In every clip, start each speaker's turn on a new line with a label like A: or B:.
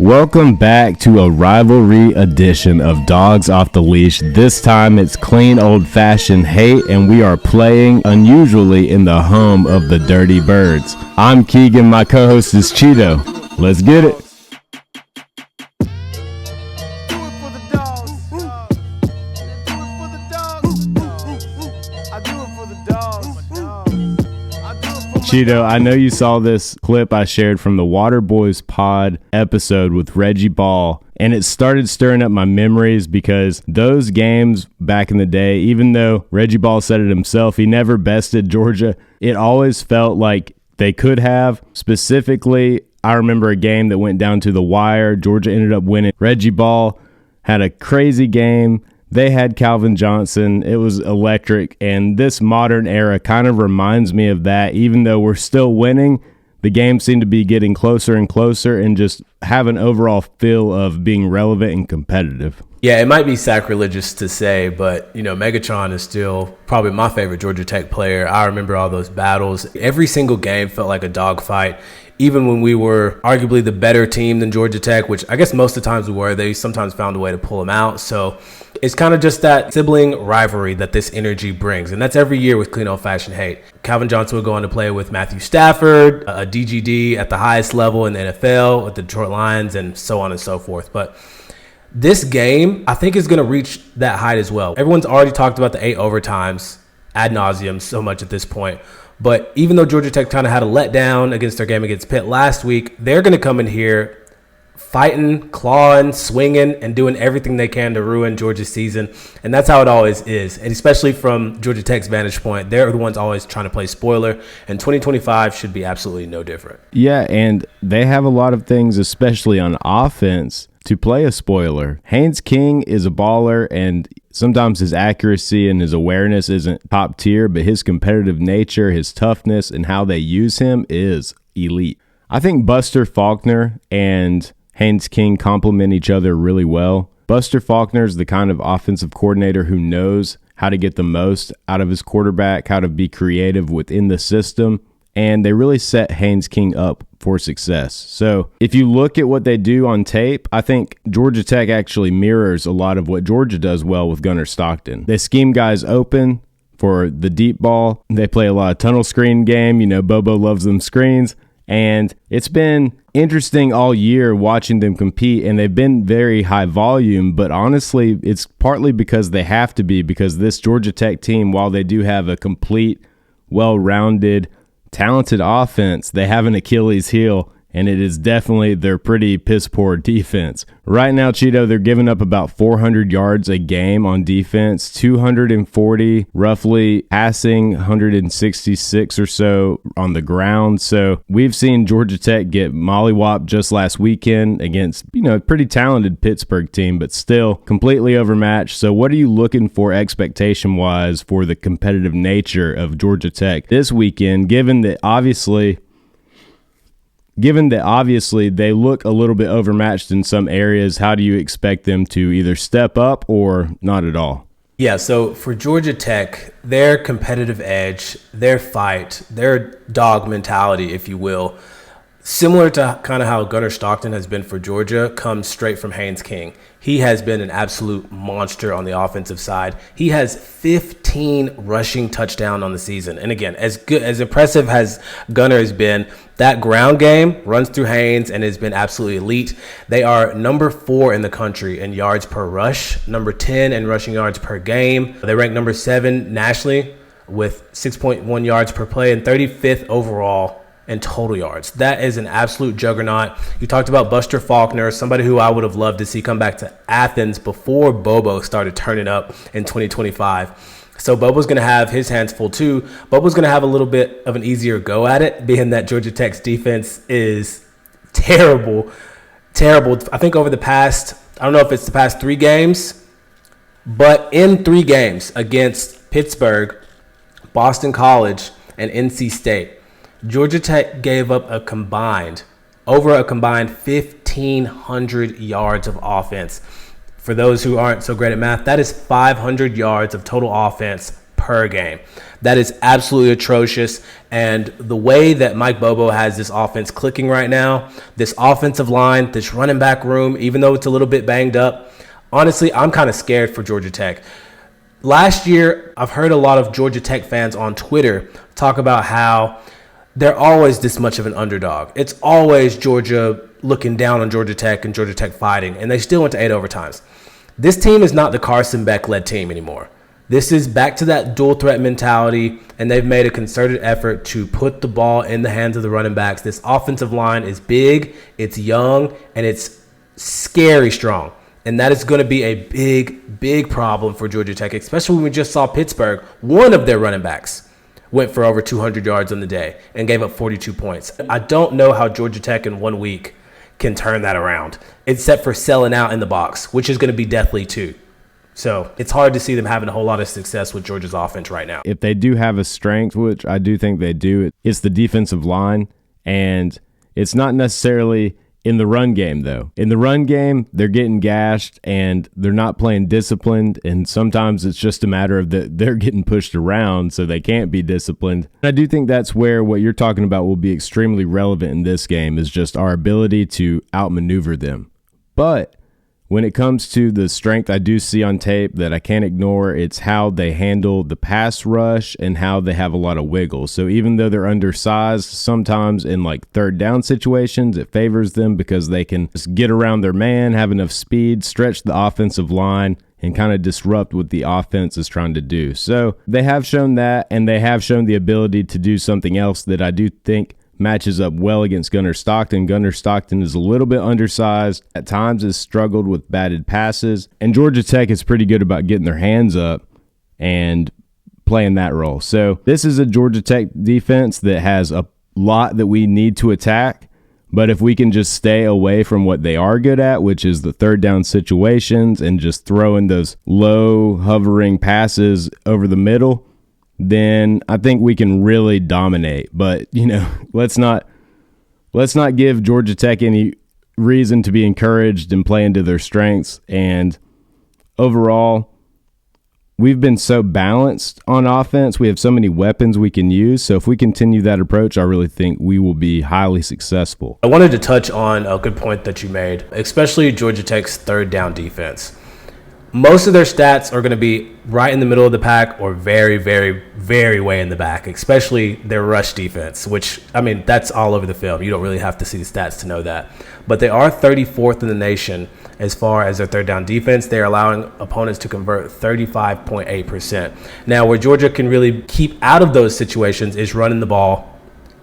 A: Welcome back to a rivalry edition of Dogs Off the Leash. This time it's clean old-fashioned hate, and we are playing unusually in the home of the Dirty Birds. I'm Keegan, my co-host is Cheeto. Let's get it. Cheeto, I know you saw this clip I shared from the Water Boys pod episode with Reggie Ball, and it started stirring up my memories because those games back in the day, even though Reggie Ball said it himself, he never bested Georgia, it always felt like they could have. Specifically, I remember a game that went down to the wire. Georgia ended up winning. Reggie Ball had a crazy game. They had Calvin Johnson. It was electric, and this modern era kind of reminds me of that. Even though we're still winning, the games seem to be getting closer and closer and just have an overall feel of being relevant and competitive.
B: Yeah, it might be sacrilegious to say, but, Megatron is still probably my favorite Georgia Tech player. I remember all those battles. Every single game felt like a dogfight. Even when we were arguably the better team than Georgia Tech, which I guess most of the times we were, they sometimes found a way to pull them out. So it's kind of just that sibling rivalry that this energy brings. And that's every year with clean old-fashioned hate. Calvin Johnson would go on to play with Matthew Stafford, a DGD at the highest level in the NFL with the Detroit Lions, and so on and so forth. But this game, I think, is going to reach that height as well. Everyone's already talked about the 8 overtimes ad nauseum so much at this point. But even though Georgia Tech kind of had a letdown against their game against Pitt last week, they're going to come in here fighting, clawing, swinging, and doing everything they can to ruin Georgia's season. And that's how it always is. And especially from Georgia Tech's vantage point, they're the ones always trying to play spoiler. And 2025 should be absolutely no different.
A: Yeah, and they have a lot of things, especially on offense, to play a spoiler. Haynes King is a baller, and sometimes his accuracy and his awareness isn't top tier, but his competitive nature, his toughness, and how they use him is elite. I think Buster Faulkner and Haynes King complement each other really well. Buster Faulkner is the kind of offensive coordinator who knows how to get the most out of his quarterback, how to be creative within the system, and they really set Haynes King up for success. So if you look at what they do on tape, I think Georgia Tech actually mirrors a lot of what Georgia does well with Gunnar Stockton. They scheme guys open for the deep ball. They play a lot of tunnel screen game. Bobo loves them screens. And it's been interesting all year watching them compete, and they've been very high volume, but honestly, it's partly because they have to be, because this Georgia Tech team, while they do have a complete, well-rounded, talented offense, they have an Achilles heel, and it is definitely their pretty piss-poor defense. Right now, Cheeto, they're giving up about 400 yards a game on defense, 240 roughly passing, 166 or so on the ground. So we've seen Georgia Tech get mollywopped just last weekend against, a pretty talented Pittsburgh team, but still completely overmatched. So what are you looking for expectation-wise for the competitive nature of Georgia Tech this weekend, given that obviously they look a little bit overmatched in some areas? How do you expect them to either step up or not at all?
B: Yeah, so for Georgia Tech, their competitive edge, their fight, their dog mentality, if you will, similar to kind of how Gunnar Stockton has been for Georgia, comes straight from Haynes King. He has been an absolute monster on the offensive side. He has 15 rushing touchdowns on the season. And again, as impressive as Gunnar has been, that ground game runs through Haynes and has been absolutely elite. They are number 4 in the country in yards per rush, number 10 in rushing yards per game. They rank number 7 nationally with 6.1 yards per play and 35th overall in total yards. That is an absolute juggernaut. You talked about Buster Faulkner, somebody who I would have loved to see come back to Athens before Bobo started turning up in 2025. So Bobo's going to have his hands full too. Bobo's going to have a little bit of an easier go at it, being that Georgia Tech's defense is terrible. I think over the past, I don't know if it's the past 3 games, but in 3 games against Pittsburgh, Boston College, and NC State, Georgia Tech gave up over a combined 1,500 yards of offense. For those who aren't so great at math, that is 500 yards of total offense per per game. That is absolutely atrocious. And the way that Mike Bobo has this offense clicking right now, this offensive line, this running back room, even though it's a little bit banged up, honestly, I'm kind of scared for Georgia Tech. Last year, I've heard a lot of Georgia Tech fans on Twitter talk about how they're always this much of an underdog. It's always Georgia looking down on Georgia Tech and Georgia Tech fighting, and they still went to 8 overtimes. This team is not the Carson Beck-led team anymore. This is back to that dual threat mentality, and they've made a concerted effort to put the ball in the hands of the running backs. This offensive line is big, it's young, and it's scary strong. And that is going to be a big, big problem for Georgia Tech, especially when we just saw Pittsburgh, one of their running backs, went for over 200 yards on the day and gave up 42 points. I don't know how Georgia Tech in 1 week can turn that around, except for selling out in the box, which is going to be deathly too. So it's hard to see them having a whole lot of success with Georgia's offense right now.
A: If they do have a strength, which I do think they do, it's the defensive line, and it's not necessarily in the run game, though. In the run game, they're getting gashed and they're not playing disciplined, and sometimes it's just a matter of they're getting pushed around, so they can't be disciplined. I do think that's where what you're talking about will be extremely relevant in this game, is just our ability to outmaneuver them. But when it comes to the strength I do see on tape that I can't ignore, it's how they handle the pass rush and how they have a lot of wiggle. So even though they're undersized, sometimes in like third down situations, it favors them because they can just get around their man, have enough speed, stretch the offensive line, and kind of disrupt what the offense is trying to do. So they have shown that, and they have shown the ability to do something else that I do think matches up well against Gunnar Stockton. Gunnar Stockton is a little bit undersized, at times has struggled with batted passes, and Georgia Tech is pretty good about getting their hands up and playing that role. So this is a Georgia Tech defense that has a lot that we need to attack, but if we can just stay away from what they are good at, which is the third down situations and just throwing those low hovering passes over the middle, then I think we can really dominate. But, let's not give Georgia Tech any reason to be encouraged and play into their strengths. And overall, we've been so balanced on offense. We have so many weapons we can use. So if we continue that approach, I really think we will be highly successful.
B: I wanted to touch on a good point that you made, especially Georgia Tech's third down defense. Most of their stats are going to be right in the middle of the pack or very, very, very way in the back, especially their rush defense, which, that's all over the film. You don't really have to see the stats to know that. But they are 34th in the nation as far as their third down defense. They're allowing opponents to convert 35.8%. Now, where Georgia can really keep out of those situations is running the ball,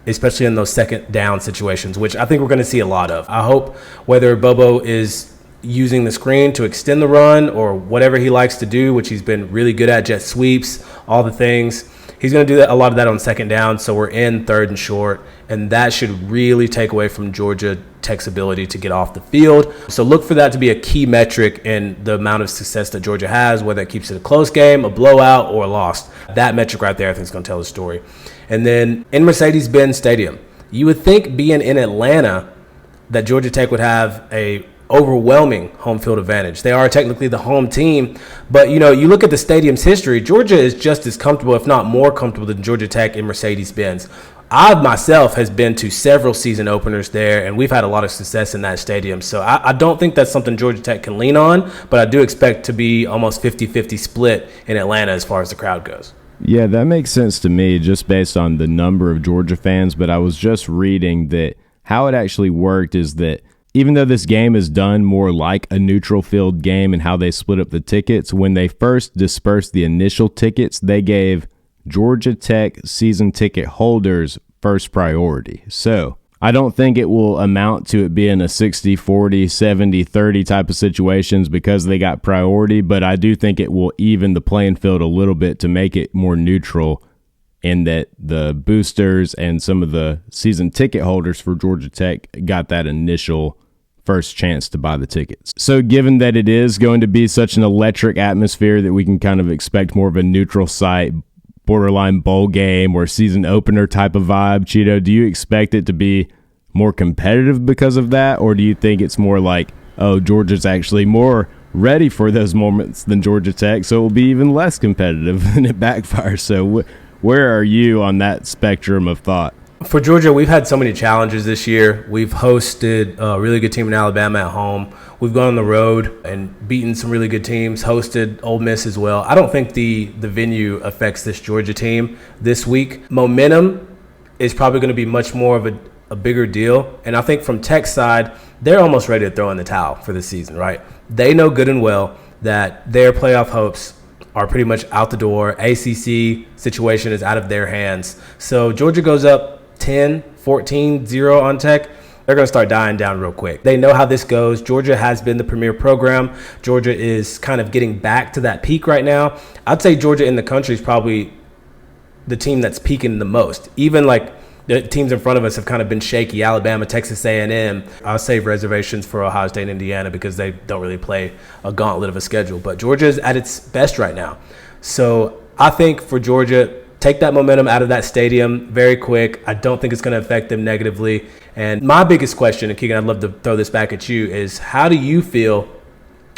B: especially in those second down situations, which I think we're going to see a lot of. I hope whether Bobo is using the screen to extend the run or whatever he likes to do, which he's been really good at, jet sweeps, all the things. He's going to do a lot of that on second down, so we're in third and short, and that should really take away from Georgia Tech's ability to get off the field. So look for that to be a key metric in the amount of success that Georgia has, whether it keeps it a close game, a blowout, or a loss. That metric right there I think is going to tell the story. And then in Mercedes-Benz Stadium, you would think being in Atlanta that Georgia Tech would have a overwhelming home field advantage. They are technically the home team, but you look at the stadium's history, Georgia is just as comfortable, if not more comfortable, than Georgia Tech in Mercedes-Benz. I myself has been to several season openers there, and we've had a lot of success in that stadium. So I don't think that's something Georgia Tech can lean on, but I do expect to be almost 50-50 split in Atlanta as far as the crowd goes.
A: Yeah, that makes sense to me just based on the number of Georgia fans, but I was just reading that how it actually worked is that even though this game is done more like a neutral field game and how they split up the tickets, when they first dispersed the initial tickets, they gave Georgia Tech season ticket holders first priority. So I don't think it will amount to it being a 60-40, 70-30 type of situations because they got priority, but I do think it will even the playing field a little bit to make it more neutral, in that the boosters and some of the season ticket holders for Georgia Tech got that initial first chance to buy the tickets. So given that it is going to be such an electric atmosphere that we can kind of expect more of a neutral site, borderline bowl game or season opener type of vibe, Cheeto, do you expect it to be more competitive because of that? Or do you think it's more like, oh, Georgia's actually more ready for those moments than Georgia Tech, so it will be even less competitive and it backfires. So where are you on that spectrum of thought?
B: For Georgia, we've had so many challenges this year. We've hosted a really good team in Alabama at home. We've gone on the road and beaten some really good teams, hosted Ole Miss as well. I don't think the venue affects this Georgia team this week. Momentum is probably going to be much more of a bigger deal. And I think from Tech's side, they're almost ready to throw in the towel for this season, right? They know good and well that their playoff hopes are pretty much out the door. ACC situation is out of their hands. So Georgia goes up 10, 14, 0 on Tech. They're going to start dying down real quick. They know how this goes. Georgia has been the premier program. Georgia is kind of getting back to that peak right now. I'd say Georgia in the country is probably the team that's peaking the most. Even like the teams in front of us have kind of been shaky. Alabama, Texas A&M. I'll save reservations for Ohio State and Indiana because they don't really play a gauntlet of a schedule. But Georgia is at its best right now. So I think for Georgia, take that momentum out of that stadium very quick. I don't think it's going to affect them negatively. And my biggest question, and Keegan, I'd love to throw this back at you, is how do you feel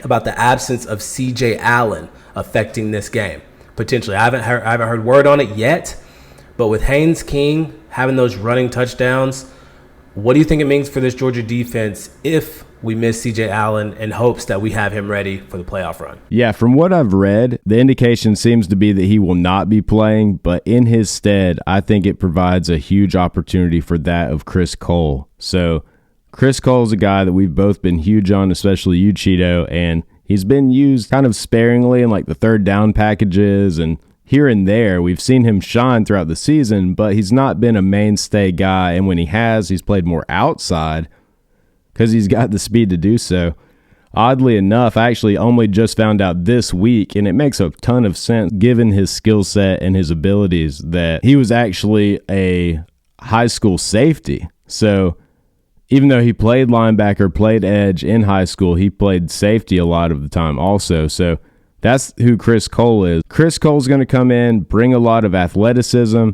B: about the absence of C.J. Allen affecting this game? Potentially. I haven't heard word on it yet, but with Haynes King having those running touchdowns, what do you think it means for this Georgia defense if we miss C.J. Allen in hopes that we have him ready for the playoff run?
A: Yeah, from what I've read, the indication seems to be that he will not be playing, but in his stead, I think it provides a huge opportunity for that of Chris Cole. So Chris Cole's a guy that we've both been huge on, especially you, Cheeto, and he's been used kind of sparingly in like the third down packages and here and there. We've seen him shine throughout the season, but he's not been a mainstay guy, and when he has, he's played more outside because he's got the speed to do so. Oddly enough, I actually only just found out this week, and it makes a ton of sense given his skill set and his abilities, that he was actually a high school safety. So even though he played linebacker, played edge in high school, he played safety a lot of the time also. So that's who Chris Cole is. Chris Cole's going to come in, bring a lot of athleticism,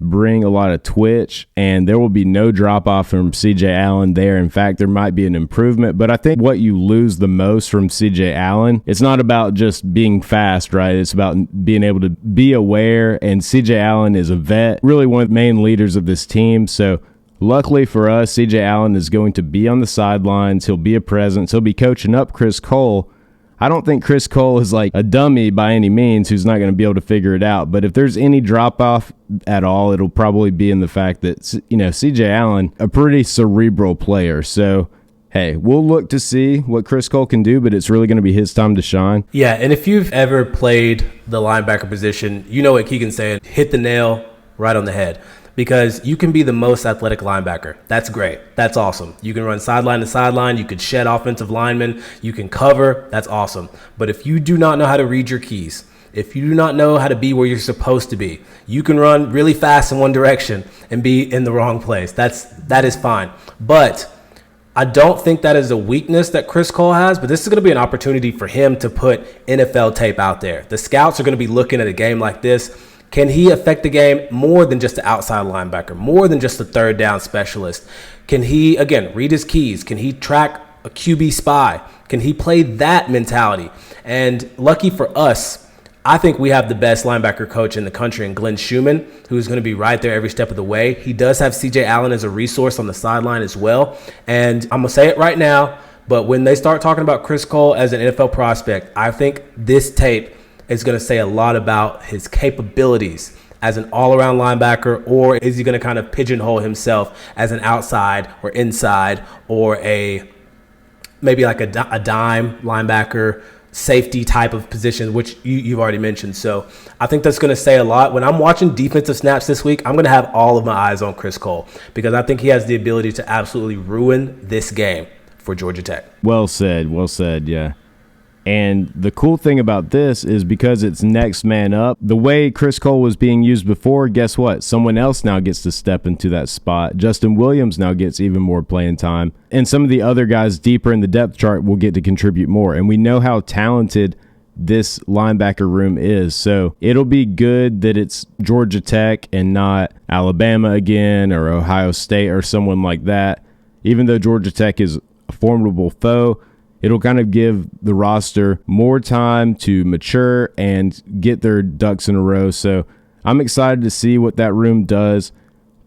A: bring a lot of twitch, and there will be no drop-off from C.J. Allen there. In fact, there might be an improvement, but I think what you lose the most from C.J. Allen, it's not about just being fast, right? It's about being able to be aware, and C.J. Allen is a vet, really one of the main leaders of this team. So luckily for us, C.J. Allen is going to be on the sidelines. He'll be a presence. He'll be coaching up Chris Cole. I don't think Chris Cole is like a dummy by any means who's not going to be able to figure it out. But if there's any drop-off at all, it'll probably be in the fact that, you know, C.J. Allen, a pretty cerebral player. So, hey, we'll look to see what Chris Cole can do, but it's really going to be his time to shine.
B: Yeah, and if you've ever played the linebacker position, you know what Keegan's saying. Hit the nail right on the head. Because you can be the most athletic linebacker. That's great. That's awesome. You can run sideline to sideline. You can shed offensive linemen. You can cover. That's awesome. But if you do not know how to read your keys, if you do not know how to be where you're supposed to be, you can run really fast in one direction and be in the wrong place. That is fine. But I don't think that is a weakness that Chris Cole has, but this is going to be an opportunity for him to put NFL tape out there. The scouts are going to be looking at a game like this. Can he affect the game more than just the outside linebacker, more than just the third down specialist? Can he, again, read his keys? Can he track a QB spy? Can he play that mentality? And lucky for us, I think we have the best linebacker coach in the country in Glenn Schumann, who's going to be right there every step of the way. He does have C.J. Allen as a resource on the sideline as well. And I'm going to say it right now, but when they start talking about Chris Cole as an NFL prospect, I think this tape is going to say a lot about his capabilities as an all-around linebacker, or is he going to kind of pigeonhole himself as an outside or inside or maybe like a dime linebacker, safety type of position, which you've already mentioned. So I think that's going to say a lot. When I'm watching defensive snaps this week, I'm going to have all of my eyes on Chris Cole because I think he has the ability to absolutely ruin this game for Georgia Tech.
A: Well said, yeah. And the cool thing about this is because it's next man up, the way Chris Cole was being used before, guess what? Someone else now gets to step into that spot. Justin Williams now gets even more playing time. And some of the other guys deeper in the depth chart will get to contribute more. And we know how talented this linebacker room is. So it'll be good that it's Georgia Tech and not Alabama again or Ohio State or someone like that. Even though Georgia Tech is a formidable foe, It'll kind of give the roster more time to mature and get their ducks in a row. So I'm excited to see what that room does.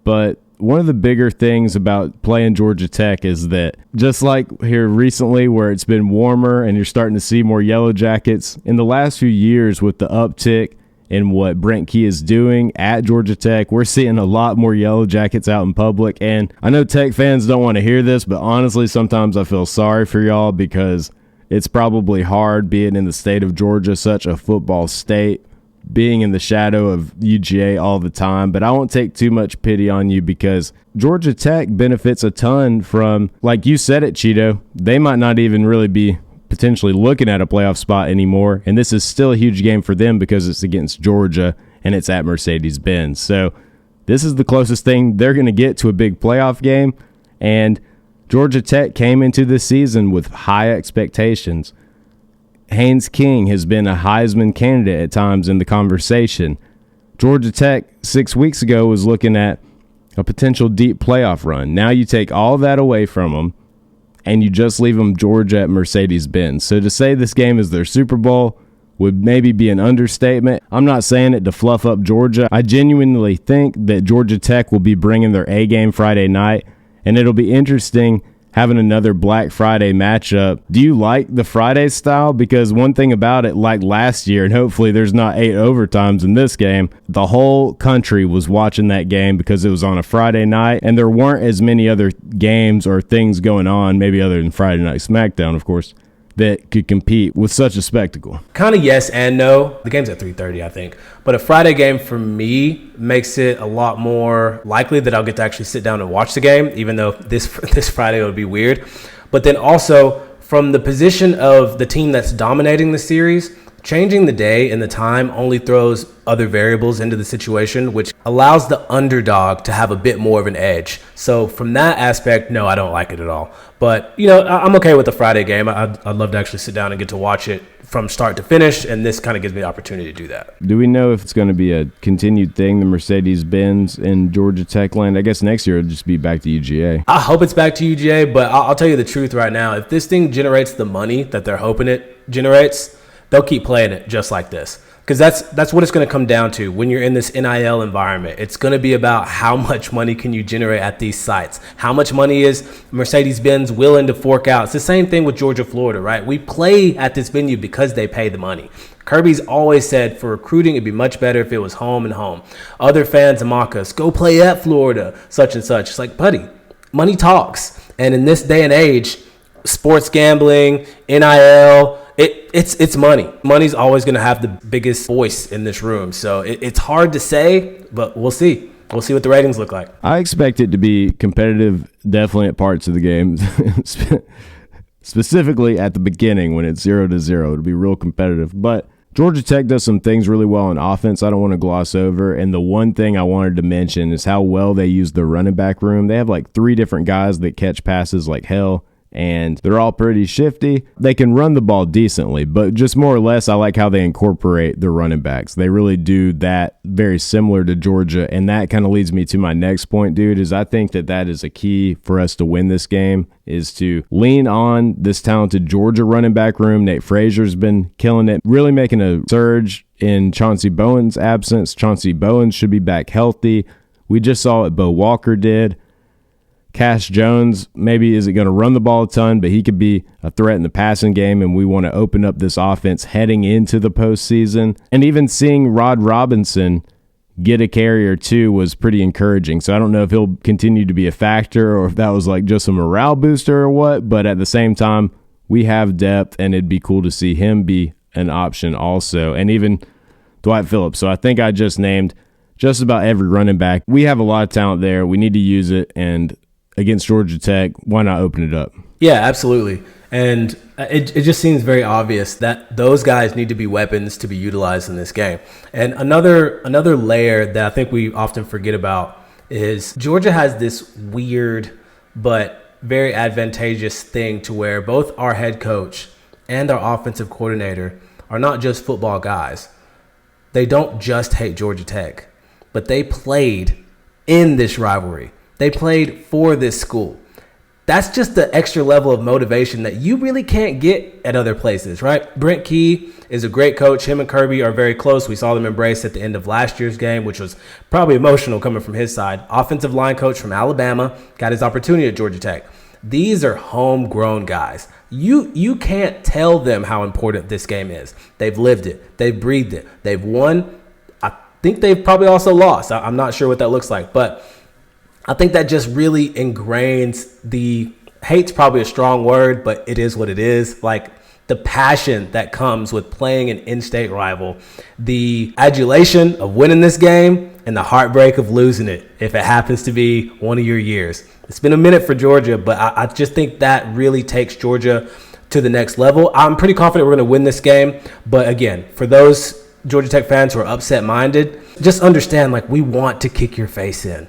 A: But one of the bigger things about playing Georgia Tech is that just like here recently where it's been warmer and you're starting to see more Yellow Jackets, in the last few years with the uptick in what Brent Key is doing at Georgia Tech, we're seeing a lot more Yellow Jackets out in public. And I know Tech fans don't want to hear this, but honestly, sometimes I feel sorry for y'all because it's probably hard being in the state of Georgia, such a football state, being in the shadow of UGA all the time. But I won't take too much pity on you because Georgia Tech benefits a ton from, like you said it, Cheeto, they might not even really be potentially looking at a playoff spot anymore, and this is still a huge game for them because it's against Georgia and it's at Mercedes-Benz. So this is the closest thing they're going to get to a big playoff game, and Georgia Tech came into this season with high expectations. Haynes King has been a Heisman candidate at times in the conversation. Georgia Tech 6 weeks ago was looking at a potential deep playoff run. Now you take all that away from them, and you just leave them Georgia at Mercedes-Benz. So to say this game is their Super Bowl would maybe be an understatement. I'm not saying it to fluff up Georgia. I genuinely think that Georgia Tech will be bringing their A game Friday night, and it'll be interesting having another Black Friday matchup. Do you like the Friday style? Because one thing about it, like last year, and hopefully there's not 8 overtimes in this game, the whole country was watching that game because it was on a Friday night, and there weren't as many other games or things going on, maybe other than Friday Night SmackDown, of course, that could compete with such a spectacle.
B: Kind of yes and no. The game's at 3:30, I think. But a Friday game for me makes it a lot more likely that I'll get to actually sit down and watch the game, even though this Friday would be weird. But then also, from the position of the team that's dominating the series, changing the day and the time only throws other variables into the situation, which allows the underdog to have a bit more of an edge. So from that aspect, no, I don't like it at all. But, you know, I'm okay with the Friday game. I'd love to actually sit down and get to watch it from start to finish, and this kind of gives me the opportunity to do that.
A: Do we know if it's going to be a continued thing, the Mercedes-Benz in Georgia Tech land? I guess next year it'll just be back to UGA.
B: I hope it's back to UGA, but I'll tell you the truth right now. If this thing generates the money that they're hoping it generates, they'll keep playing it just like this. Because that's what it's going to come down to when you're in this NIL environment. It's going to be about how much money can you generate at these sites. How much money is Mercedes-Benz willing to fork out? It's the same thing with Georgia, Florida, right? We play at this venue because they pay the money. Kirby's always said for recruiting, it'd be much better if it was home and home. Other fans mock us, go play at Florida, such and such. It's like, buddy, money talks. And in this day and age, sports gambling, NIL, it's money. Money's always going to have the biggest voice in this room. So it's hard to say, but we'll see. We'll see what the ratings look like.
A: I expect it to be competitive, definitely at parts of the game. Specifically at the beginning when it's 0-0. It'll be real competitive. But Georgia Tech does some things really well on offense I don't want to gloss over. And the one thing I wanted to mention is how well they use the running back room. They have like 3 different guys that catch passes like hell, and they're all pretty shifty. They can run the ball decently, but just more or less, I like how they incorporate the running backs. They really do that very similar to Georgia, and that kind of leads me to my next point, dude, is I think that is a key for us to win this game, is to lean on this talented Georgia running back room. Nate Frazier's been killing it, really making a surge in Chauncey Bowen's absence. Chauncey Bowen should be back healthy. We just saw what Bo Walker did. Cash Jones maybe isn't going to run the ball a ton, but he could be a threat in the passing game, and we want to open up this offense heading into the postseason. And even seeing Rod Robinson get a carry or two was pretty encouraging. So I don't know if he'll continue to be a factor or if that was like just a morale booster or what, but at the same time, we have depth, and it'd be cool to see him be an option also, and even Dwight Phillips. So I think I just named just about every running back. We have a lot of talent there. We need to use it, and against Georgia Tech, why not open it up?
B: Yeah, absolutely. And it just seems very obvious that those guys need to be weapons to be utilized in this game. And another layer that I think we often forget about is Georgia has this weird but very advantageous thing to where both our head coach and our offensive coordinator are not just football guys. They don't just hate Georgia Tech, but they played in this rivalry. They played for this school. that's just the extra level of motivation that you really can't get at other places, right? Brent Key is a great coach. Him and Kirby are very close. We saw them embrace at the end of last year's game, which was probably emotional coming from his side. Offensive line coach from Alabama, got his opportunity at Georgia Tech. These are homegrown guys. You can't tell them how important this game is. They've lived it. They've breathed it. They've won. I think they've probably also lost. I'm not sure what that looks like, but I think that just really ingrains hate's probably a strong word, but it is what it is. Like the passion that comes with playing an in-state rival, the adulation of winning this game, and the heartbreak of losing it if it happens to be one of your years. It's been a minute for Georgia, but I just think that really takes Georgia to the next level. I'm pretty confident we're going to win this game. But again, for those Georgia Tech fans who are upset-minded, just understand, like, we want to kick your face in.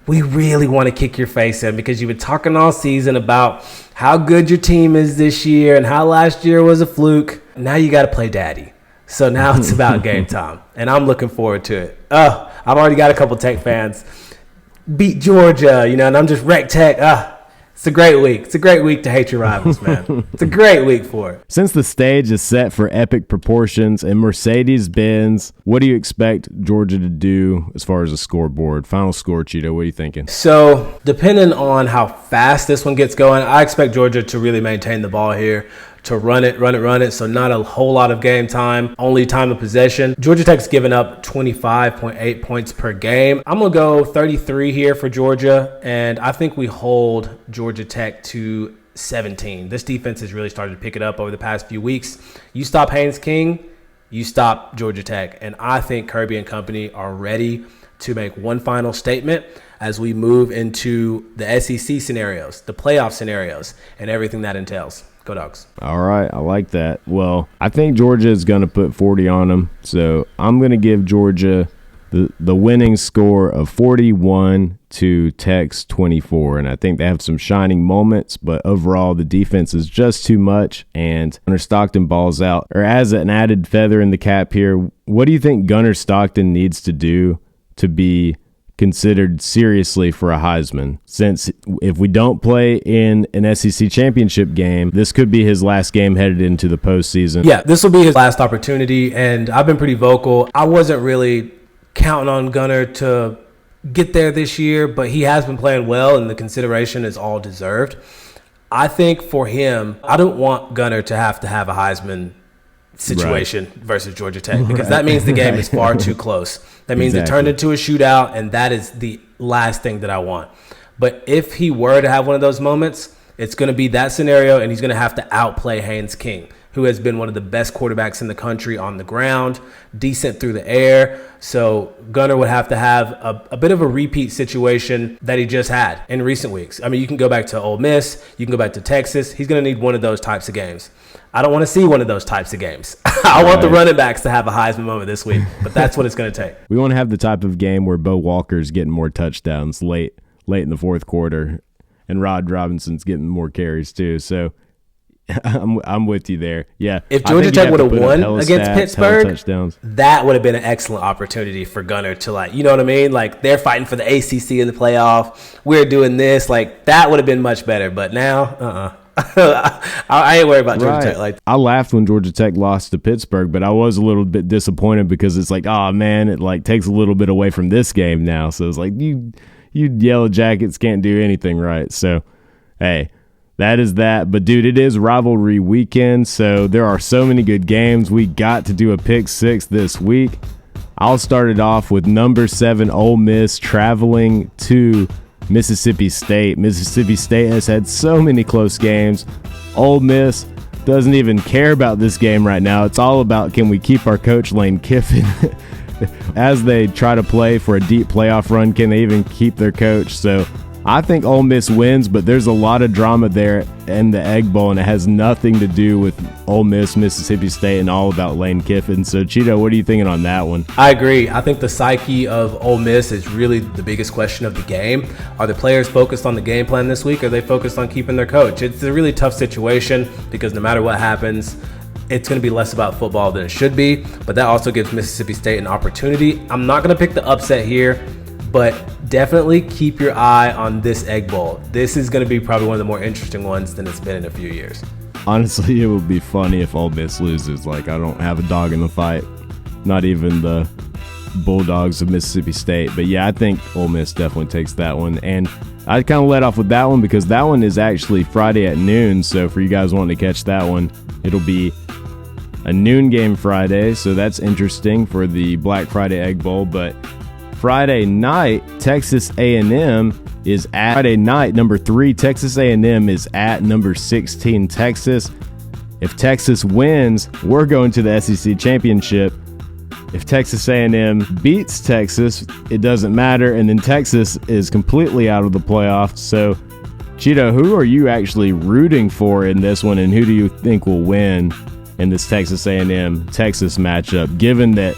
B: We really want to kick your face in because you've been talking all season about how good your team is this year and how last year was a fluke. Now you got to play daddy. So now it's about game time, and I'm looking forward to it. I've already got a couple Tech fans beat Georgia, and I'm just wreck Tech. It's a great week. It's a great week to hate your rivals, man. It's a great week for it.
A: Since the stage is set for epic proportions and Mercedes-Benz, what do you expect Georgia to do as far as a scoreboard? Final score, Cheeto, what are you thinking?
B: So, depending on how fast this one gets going, I expect Georgia to really maintain the ball here, to run it. So not a whole lot of game time, only time of possession. Georgia Tech's given up 25.8 points per game. I'm going to go 33 here for Georgia, and I think we hold Georgia Tech to 17. This defense has really started to pick it up over the past few weeks. You stop Haynes King, you stop Georgia Tech, and I think Kirby and company are ready to make one final statement as we move into the SEC scenarios, the playoff scenarios, and everything that entails. Go Dawgs.
A: All right, I like that. Well, I think Georgia is going to put 40 on them, so I'm going to give Georgia the winning score of 41 to Tech's 24, and I think they have some shining moments, but overall the defense is just too much, and Gunnar Stockton balls out. Or as an added feather in the cap here, what do you think Gunnar Stockton needs to do to be considered seriously for a Heisman? Since if we don't play in an SEC championship game, this could be his last game headed into the postseason.
B: Yeah, this will be his last opportunity, and I've been pretty vocal. I wasn't really counting on Gunnar to get there this year, but he has been playing well, and the consideration is all deserved. I think for him, I don't want Gunnar to have a Heisman situation versus Georgia Tech, because that means the game is far too close. That means it turned into a shootout, and that is the last thing that I want. But if he were to have one of those moments, it's going to be that scenario, and he's going to have to outplay Haynes King, who has been one of the best quarterbacks in the country on the ground, decent through the air. So Gunnar would have to have a bit of a repeat situation that he just had in recent weeks. I mean, you can go back to Ole Miss, you can go back to Texas. He's going to need one of those types of games. I don't want to see one of those types of games. I want the running backs to have a Heisman moment this week, but that's what it's going to take.
A: We want to have the type of game where Bo Walker's getting more touchdowns late in the fourth quarter, and Rod Robinson's getting more carries too. So I'm with you there. Yeah.
B: If Georgia Tech would have won against Pittsburgh, that would have been an excellent opportunity for Gunnar to, you know what I mean? Like, they're fighting for the ACC in the playoff. We're doing this. Like, that would have been much better. But now, I ain't worried about Georgia Tech.
A: I laughed when Georgia Tech lost to Pittsburgh, but I was a little bit disappointed because it's like, oh man, it takes a little bit away from this game now. So it's like you Yellow Jackets can't do anything right. So hey, that is that. But dude, it is rivalry weekend, so there are so many good games. We got to do a pick six this week. I'll start it off with number 7 Ole Miss traveling to Mississippi State. Mississippi State has had so many close games. Ole Miss doesn't even care about this game right now. It's all about, can we keep our coach Lane Kiffin as they try to play for a deep playoff run? Can they even keep their coach? So I think Ole Miss wins, but there's a lot of drama there in the Egg Bowl, and it has nothing to do with Ole Miss, Mississippi State, and all about Lane Kiffin. So, Cheeto, what are you thinking on that one?
B: I agree. I think the psyche of Ole Miss is really the biggest question of the game. Are the players focused on the game plan this week, or are they focused on keeping their coach? It's a really tough situation because no matter what happens, it's going to be less about football than it should be, but that also gives Mississippi State an opportunity. I'm not going to pick the upset here, but definitely keep your eye on this Egg Bowl. This is going to be probably one of the more interesting ones than it's been in a few years.
A: Honestly, it would be funny if Ole Miss loses. Like, I don't have a dog in the fight. Not even the Bulldogs of Mississippi State. But yeah, I think Ole Miss definitely takes that one. And I kind of let off with that one because that one is actually Friday at noon. So for you guys wanting to catch that one, it'll be a noon game Friday. So that's interesting for the Black Friday Egg Bowl. But Friday night, Texas A&M is at Friday night, number 3. Texas A&M is at number 16, Texas. If Texas wins, we're going to the SEC championship. If Texas A&M beats Texas, it doesn't matter, and then Texas is completely out of the playoffs. So, Cheeto, who are you actually rooting for in this one, and who do you think will win in this Texas A&M Texas matchup? Given that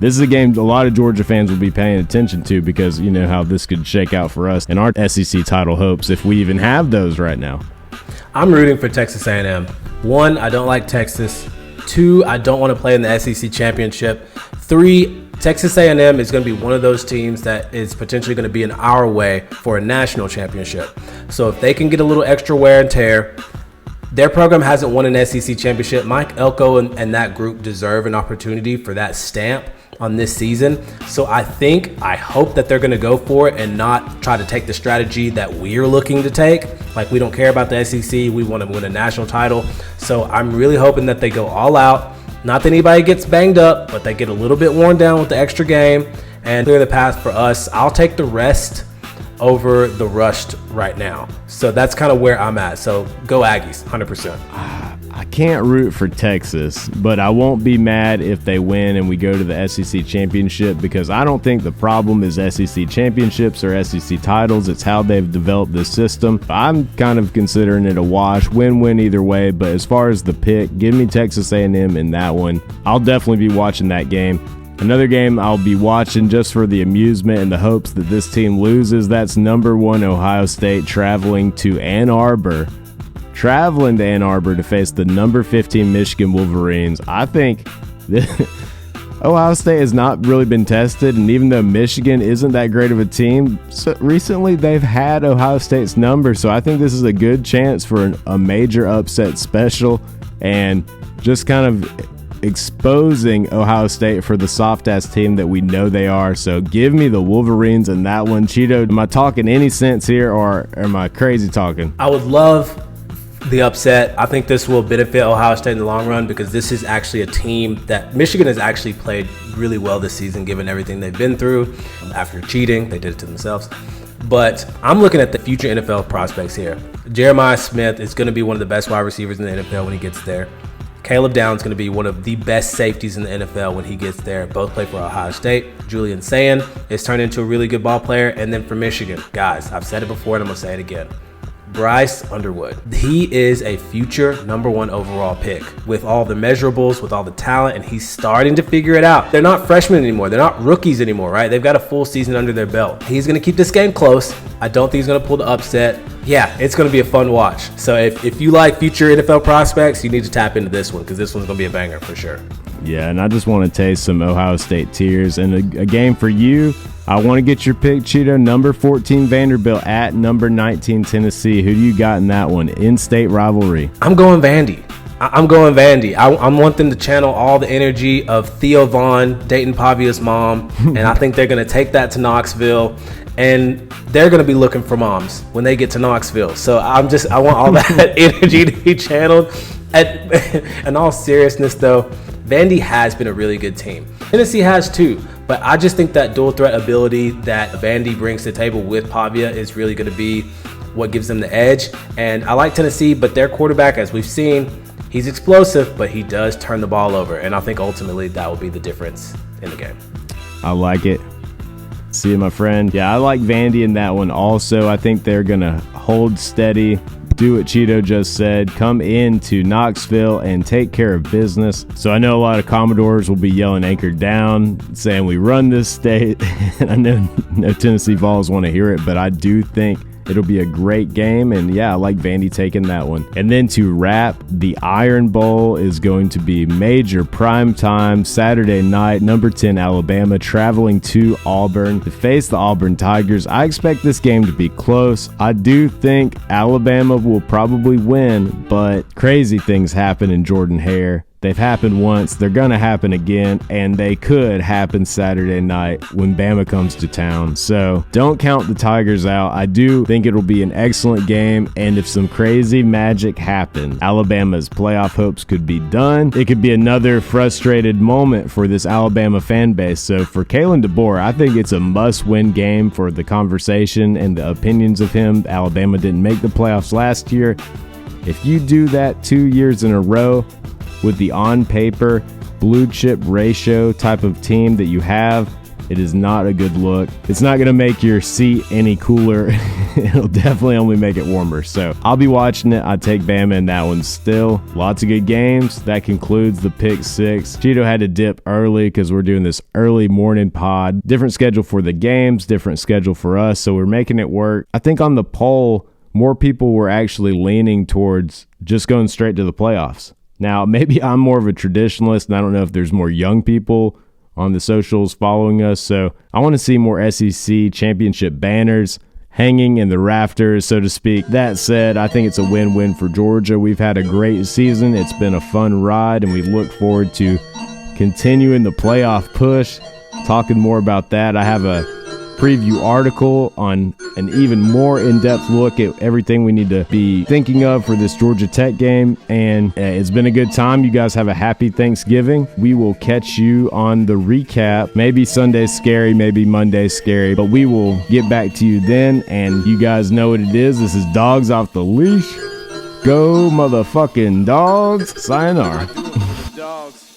A: this is a game a lot of Georgia fans will be paying attention to because you know how this could shake out for us and our SEC title hopes if we even have those right now.
B: I'm rooting for Texas A&M. 1, I don't like Texas. 2, I don't want to play in the SEC championship. 3, Texas A&M is going to be one of those teams that is potentially going to be in our way for a national championship. So if they can get a little extra wear and tear, their program hasn't won an SEC championship. Mike Elko and that group deserve an opportunity for that stamp on this season. So I hope that they're going to go for it and not try to take the strategy that we're looking to take. Like, we don't care about the SEC. We want to win a national title. So I'm really hoping that they go all out. Not that anybody gets banged up, but they get a little bit worn down with the extra game and clear the path for us. I'll take the rest over the rushed right now. So that's kind of where I'm at. So go Aggies, 100%.
A: I can't root for Texas, but I won't be mad if they win and we go to the SEC championship because I don't think the problem is SEC championships or SEC titles. It's how they've developed this system. I'm kind of considering it a wash, win-win either way, but as far as the pick, give me Texas A&M in that one. I'll definitely be watching that game. Another game I'll be watching just for the amusement and the hopes that this team loses. That's number 1 Ohio State traveling to Ann Arbor. Traveling to Ann Arbor to face the number 15 Michigan Wolverines. I think Ohio State has not really been tested, and even though Michigan isn't that great of a team, so recently they've had Ohio State's number, so I think this is a good chance for a major upset special and just kind of exposing Ohio State for the soft-ass team that we know they are. So give me the Wolverines in that one. Cheeto, am I talking any sense here or am I crazy talking?
B: I would love the upset. I think this will benefit Ohio State in the long run because this is actually a team that Michigan has actually played really well this season given everything they've been through. After cheating, they did it to themselves. But I'm looking at the future NFL prospects here. Jeremiah Smith is going to be one of the best wide receivers in the NFL when he gets there. Caleb Downs is going to be one of the best safeties in the NFL when he gets there. Both play for Ohio State. Julian Sand is turned into a really good ball player. And then for Michigan, guys, I've said it before and I'm going to say it again. Bryce Underwood. He is a future number 1 overall pick with all the measurables, with all the talent, and he's starting to figure it out. They're not freshmen anymore. They're not rookies anymore, right? They've got a full season under their belt. He's going to keep this game close. I don't think he's going to pull the upset. Yeah, it's going to be a fun watch. So if you like future NFL prospects, you need to tap into this one because this one's going to be a banger for sure.
A: Yeah, and I just want to taste some Ohio State tears. And a game for you, I want to get your pick, Cheeto. Number 14 Vanderbilt at number 19 Tennessee. Who do you got in that one? In-state rivalry.
B: I'm going Vandy. I'm going Vandy. I want them to channel all the energy of Theo Vaughn, Dayton Pavia's mom, and I think they're going to take that to Knoxville, and they're going to be looking for moms when they get to Knoxville. So I want all that energy to be channeled. In all seriousness, though, Vandy has been a really good team. Tennessee has too, but I just think that dual threat ability that Vandy brings to the table with Pavia is really going to be what gives them the edge. And I like Tennessee, but their quarterback, as we've seen, he's explosive, but he does turn the ball over. And I think ultimately that will be the difference in the game.
A: I like it. See you, my friend. Yeah, I like Vandy in that one also. I think they're going to hold steady, do what Cheeto just said, come into Knoxville and take care of business. So I know a lot of Commodores will be yelling anchored down, saying we run this state. And I know no Tennessee Vols want to hear it, but I do think It'll be a great game, and yeah, I like Vandy taking that one. And then to wrap, the Iron Bowl is going to be major prime time Saturday night. Number 10 Alabama traveling to Auburn to face the Auburn Tigers. I expect this game to be close. I do think Alabama will probably win, but crazy things happen in Jordan-Hare. They've happened once, they're going to happen again, and they could happen Saturday night when Bama comes to town. So don't count the Tigers out. I do think it'll be an excellent game, and if some crazy magic happens, Alabama's playoff hopes could be done. It could be another frustrated moment for this Alabama fan base. So for Kalen DeBoer, I think it's a must-win game for the conversation and the opinions of him. Alabama didn't make the playoffs last year. If you do that 2 years in a row, with the on-paper blue chip ratio type of team that you have, it is not a good look. It's not going to make your seat any cooler. It'll definitely only make it warmer. So I'll be watching it. I take Bama in that one still. Lots of good games. That concludes the Pick 6. Cheeto had to dip early because we're doing this early morning pod. Different schedule for the games, different schedule for us. So we're making it work. I think on the poll, more people were actually leaning towards just going straight to the playoffs. Now, maybe I'm more of a traditionalist, and I don't know if there's more young people on the socials following us, so I want to see more SEC championship banners hanging in the rafters, so to speak. That said, I think it's a win-win for Georgia. We've had a great season. It's been a fun ride, and we look forward to continuing the playoff push. Talking more about that, I have a preview article on an even more in-depth look at everything we need to be thinking of for this Georgia Tech game. And it's been a good time. You guys have a happy Thanksgiving. We will catch you on the recap. Maybe Sunday's scary, maybe Monday's scary, but we will get back to you then. And you guys know what it is. This is Dogs Off the Leash. Go motherfucking Dogs. Sayonara.
B: Dogs.